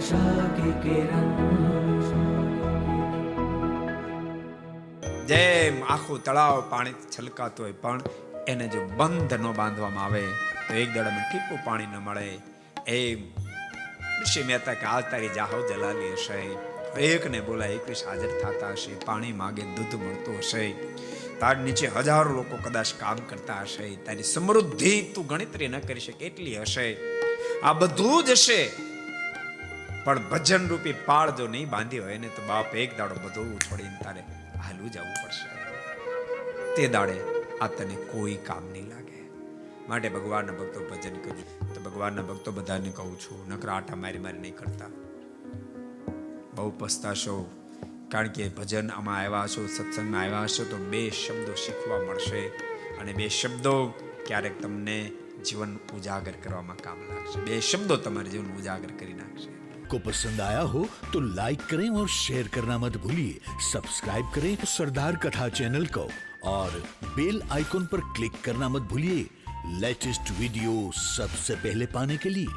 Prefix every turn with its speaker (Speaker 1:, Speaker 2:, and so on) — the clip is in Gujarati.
Speaker 1: आशा की किरण।
Speaker 2: જેમ આખું તળાવ પાણીથી છલકાતું હોય પણ એને જો બંધ ન બાંધવામાં આવે તો એક દડામાં ટીપું પાણી ન મળે. એમ ઋષિ મહેતા કે આ તારી જાહો જલાલી હશે, એકને બોલાય 21 હાજર થતા હશે, પાણી માગે દૂધ મળતું હશે, તાર નીચે હજારો લોકો કદાચ કામ કરતા હશે, તારી સમૃદ્ધિ તું ગણતરી ન કરી શકે એટલી હશે. આ બધું જ હશે પણ ભજન રૂપી પાળ જો નહીં બાંધી હોય ને તો બાપ એક દાડો બધું છોડીને તારે હાલું જવું પડશે. તે દાડે આ તને કોઈ કામ નહીં લાગે. માટે ભગવાનના ભક્તો ભજન કરજો. તો ભગવાનના ભક્તો બધાને કહું છું, નકરા આટા મારી નહીં કરતા. બહુ પસ્તાશો, કારણ કે ભજન આમાં આવ્યા છો, સત્સંગમાં આવ્યા છો તો 2 શબ્દો શીખવા મળશે અને 2 શબ્દો ક્યારેક તમને જીવન ઉજાગર કરવામાં કામ લાગશે. 2 શબ્દો તમારે જીવન ઉજાગર કરી નાખશે.
Speaker 3: को पसंद आया हो तो लाइक करें और शेयर करना मत भूलिए. सब्सक्राइब करें सरदार कथा चैनल को और बेल आइकॉन पर क्लिक करना मत भूलिए लेटेस्ट वीडियो सबसे पहले पाने के लिए.